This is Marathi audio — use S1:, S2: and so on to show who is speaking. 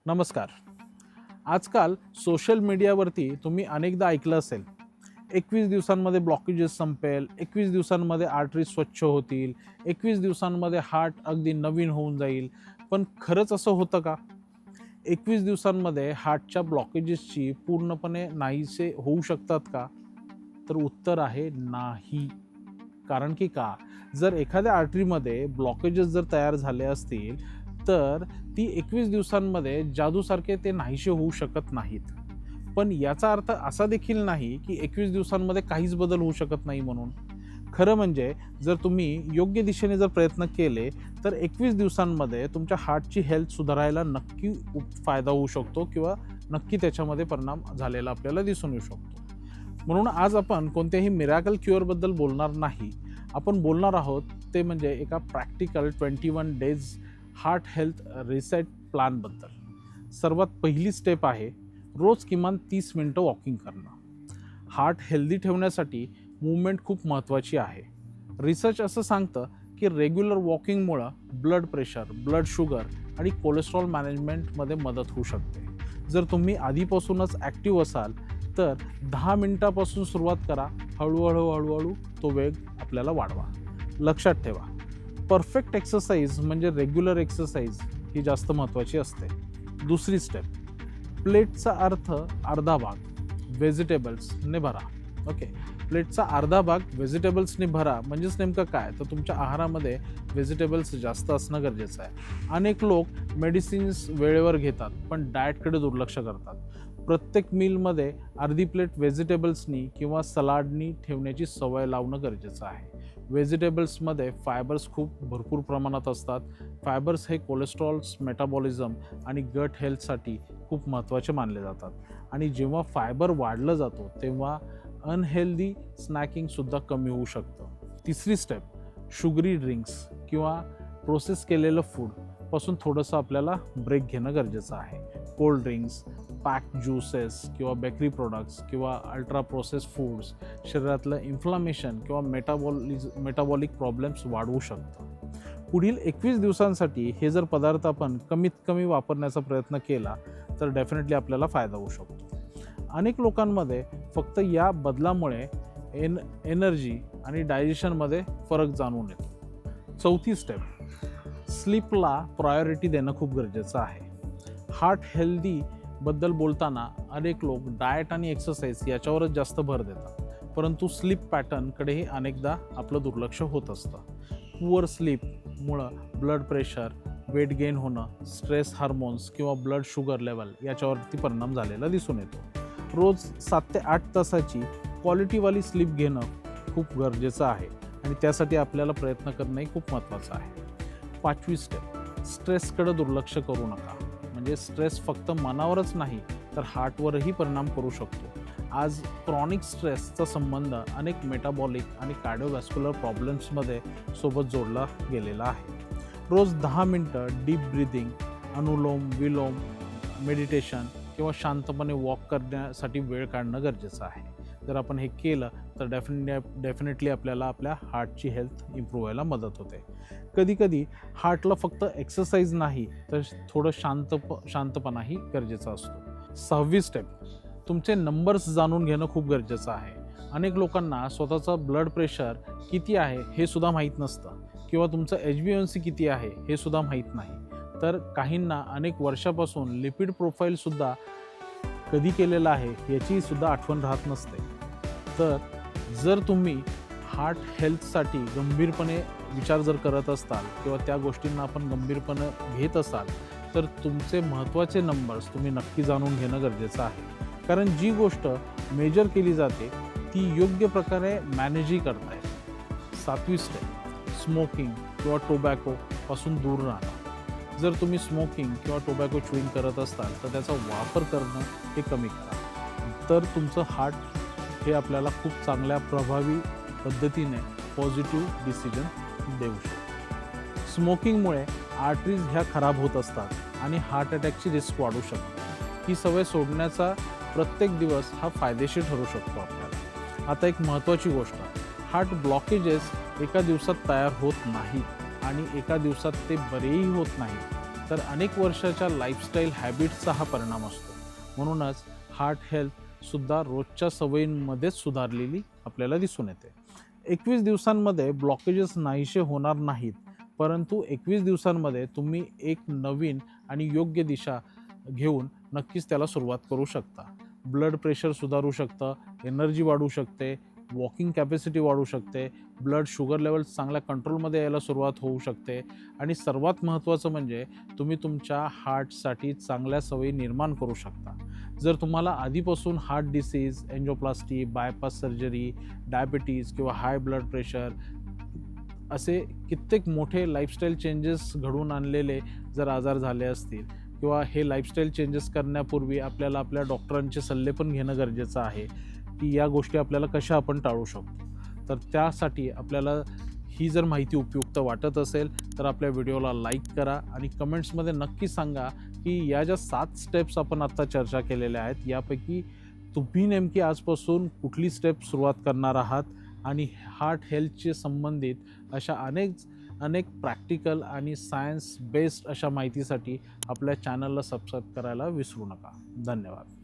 S1: नमस्कार. आजकाल सोशल मीडियावरती तुम्ही अनेकदा ऐकलं असेल, 21 दिवसांमध्ये ब्लॉकेजेस संपेल, 21 दिवसांमध्ये आर्टरी स्वच्छ होतील, 21 दिवसांमध्ये हार्ट अगदी नवीन होऊन जाईल. पण खरंच असं होतं का? 21 दिवसांमध्ये हार्टच्या ब्लॉकेजेसची पूर्णपणे नाहीसे होऊ शकतात का? तर उत्तर आहे नाही. कारण की का? जर एखाद्या आर्टरीमध्ये ब्लॉकेजेस जर तयार झाले असतील, तर ती 21 दिवसांमध्ये जादूसारखे ते नाहीसे होऊ शकत नाहीत. पण याचा अर्थ असा देखील नाही, की 21 दिवसांमध्ये काहीच बदल होऊ शकत नाही म्हणून. खरं म्हणजे जर तुम्ही योग्य दिशेने जर प्रयत्न केले, तर 21 दिवसांमध्ये तुमच्या हार्टची हेल्थ सुधारायला नक्की फायदा होऊ शकतो किंवा नक्की त्याच्यामध्ये परिणाम झालेला आपल्याला दिसून येऊ शकतो. म्हणून आज आपण कोणत्याही मिरॅकल क्युअरबद्दल बोलणार नाही. आपण बोलणार आहोत ते म्हणजे एका practical 21 days heart health reset प्लॅनबद्दल. सर्वात पहिली स्टेप आहे रोज किमान 30 मिनिटं वॉकिंग करणं. हार्ट हेल्दी ठेवण्यासाठी मूवमेंट खूप महत्त्वाची आहे. रिसर्च असं सांगतं की रेग्युलर वॉकिंगमुळं ब्लड प्रेशर, ब्लड शुगर आणि कोलेस्ट्रॉल मॅनेजमेंटमध्ये मदत होऊ शकते. जर तुम्ही आधीपासूनच ॲक्टिव्ह असाल तर 10 मिनिटापासून सुरुवात करा. हळूहळू तो वेग आपल्याला वाढवा. लक्षात ठेवा, परफेक्ट एक्सरसाइज म्हणजे रेग्युलर एक्सरसाइज ही जास्त महत्त्वाची असते. दुसरी स्टेप, प्लेटचा अर्थ अर्धा भाग व्हेजिटेबल्सने भरा. ओके, प्लेटचा अर्धा भाग व्हेजिटेबल्सने भरा म्हणजेच नेमकं काय? तर तुमच्या आहारामध्ये व्हेजिटेबल्स जास्त असणं गरजेचं आहे. अनेक लोक मेडिसिन्स वेळेवर घेतात पण डाएटकडे दुर्लक्ष करतात. प्रत्येक मीलमध्ये अर्धी प्लेट व्हेजिटेबल्सनी किंवा सलाडनी ठेवण्याची सवय लावणं गरजेचं आहे. व्हेजिटेबल्समध्ये फायबर्स खूप भरपूर प्रमाणात असतात. फायबर्स हे कोलेस्ट्रॉल्स, मेटाबॉलिझम आणि गट हेल्थसाठी खूप महत्त्वाचे मानले जातात. आणि जेव्हा फायबर वाढलं जातो तेव्हा अनहेल्दी स्नॅकिंगसुद्धा कमी होऊ शकतं. तिसरी स्टेप, शुगरी ड्रिंक्स किंवा प्रोसेस केलेलं फूडपासून थोडंसं आपल्याला ब्रेक घेणं गरजेचं आहे. कोल्ड ड्रिंक्स, पॅक्ड ज्यूसेस किंवा बेकरी प्रोडक्ट्स किंवा अल्ट्रा प्रोसेस फूड्स शरीरातलं इन्फ्लामेशन किंवा मेटाबॉलिक प्रॉब्लेम्स वाढवू शकतं. पुढील 21 दिवसांसाठी हे जर पदार्थ आपण कमीत कमी वापरण्याचा प्रयत्न केला तर डेफिनेटली आपल्याला फायदा होऊ शकतो. अनेक लोकांमध्ये फक्त या बदलामुळे एनर्जी आणि डायजेशनमध्ये फरक जाणवून येतो. चौथी स्टेप, स्लीपला प्रायोरिटी देणं खूप गरजेचं आहे. हार्ट हेल्दी बद्दल बोलताना अनेक लोक डाएट आणि एक्सरसाइज याच्यावरच जास्त भर देतात, परंतु स्लीप पॅटर्नकडेही अनेकदा आपलं दुर्लक्ष होत असतं. पुअर स्लीपमुळं ब्लड प्रेशर, वेट गेन होणं, स्ट्रेस हार्मोन्स किंवा ब्लड शुगर लेवल याच्यावरती परिणाम झालेला दिसून येतो. रोज 7 ते 8 तासाची क्वालिटीवाली स्लीप घेणं खूप गरजेचं आहे आणि त्यासाठी आपल्याला प्रयत्न करणंही खूप महत्त्वाचं आहे. 5वी स्टेप, स्ट्रेसकडे दुर्लक्ष करू नका. म्हणजे स्ट्रेस फक्त मनावरच नाही तर हार्टवरही परिणाम करू शकतो. आज क्रॉनिक स्ट्रेसचा संबंध अनेक मेटाबॉलिक आणि कार्डिओव्हॅस्क्युलर प्रॉब्लेम्समध्ये सोबत जोडला गेलेला आहे. रोज 10 मिनटं डीप ब्रीदिंग, अनुलोम विलोम, मेडिटेशन किंवा शांतपणे वॉक करण्यासाठी वेळ काढणं गरजेचं आहे. जर आपण हे केलं तर डेफिनेटली आपल्याला आपल्या हार्टची हेल्थ इम्प्रूव्ह व्हायला मदत होते. कधीकधी हार्टला फक्त एक्सरसाइज नाही तर थोडं शांतपणाही गरजेचा असतो. 6वी स्टेप, तुमचे नंबर्स जाणून घेणं खूप गरजेचं आहे. अनेक लोकांना स्वतःचं ब्लड प्रेशर किती आहे हे सुद्धा माहीत नसतं किंवा तुमचं HbA1c किती आहे हे सुद्धा माहीत नाही. तर काहींना अनेक वर्षापासून लिपिड प्रोफाईलसुद्धा कधी केलेलं आहे याची सुद्धा आठवण राहत नसते. तर जर तुम्ही हार्ट हेल्थसाठी गंभीरपणे विचार जर करत असाल किंवा त्या गोष्टींना आपण गंभीरपणे घेत असाल तर तुमचे महत्त्वाचे नंबर्स तुम्ही नक्की जाणून घेणं गरजेचं आहे. कारण जी गोष्ट मेजर केली जाते ती योग्य प्रकारे मॅनेजही करता येते. 7वी स्टेप, स्मोकिंग किंवा टोबॅकोपासून दूर राहणं. जर तुम्ही स्मोकिंग किंवा टोबॅको च्युइंग करत असाल तर त्याचा वापर करणं हे कमी करा. तर तुमचं हार्ट हे आपल्याला खूप चांगल्या प्रभावी पद्धतीने पॉझिटिव्ह डिसिजन देऊ शकतो. स्मोकिंगमुळे आर्टरीज ह्या खराब होत असतात आणि हार्ट अटॅकची रिस्क वाढू शकते. ही सवय सोडण्याचा प्रत्येक दिवस हा फायदेशीर ठरू शकतो आपल्याला. आता एक महत्त्वाची गोष्ट, हार्ट ब्लॉकेजेस एका दिवसात तयार होत नाहीत आणि एका दिवसात ते बरेही होत नाही. तर अनेक वर्षाच्या लाईफस्टाईल हॅबिट्सचा हा परिणाम असतो. म्हणूनच हार्ट हेल्थसुद्धा रोजच्या सवयींमध्येच सुधारलेली आपल्याला दिसून येते. 21 दिवसांमध्ये ब्लॉकेजेस नाहीसे होणार नाहीत, परंतु 21 दिवसांमध्ये तुम्ही एक नवीन आणि योग्य दिशा घेऊन नक्कीच त्याला सुरुवात करू शकता. ब्लड प्रेशर सुधारू शकतं, एनर्जी वाढू शकते, वॉकिंग कॅपॅसिटी वाढू शकते, ब्लड शुगर लेवल्स चांगल्या कंट्रोलमध्ये यायला सुरुवात होऊ शकते आणि सर्वात महत्त्वाचं म्हणजे तुम्ही तुमच्या हार्टसाठी चांगल्या सवयी निर्माण करू शकता. जर तुम्हाला आधीपासून heart disease, angioplasty, bypass surgery, diabetes किंवा हाय ब्लड प्रेशर असे कित्येक मोठे लाईफस्टाईल चेंजेस घडवून आणलेले जर आजार झाले असतील किंवा हे लाईफस्टाईल चेंजेस करण्यापूर्वी आपल्याला आपल्या डॉक्टरांचे सल्ले पण घेणं गरजेचं आहे की या गोष्टी आपल्याला कशा आपण टाळू शकतो. तर त्यासाठी आपल्याला ही जर माहिती उपयुक्त वाटत असेल तर आपल्या व्हिडिओला लाईक करा आणि कमेंट्समध्ये नक्की सांगा की या ज्या 7 स्टेप्स आपण आत्ता चर्चा केलेल्या आहेत यापैकी तुम्ही नेमकी आजपासून कुठली स्टेप सुरुवात करणार आहात आणि हार्ट हेल्थशी संबंधित अशा अनेक प्रॅक्टिकल आणि सायन्स बेस्ड अशा माहितीसाठी आपल्या चॅनलला सबस्क्राईब करायला विसरू नका. धन्यवाद.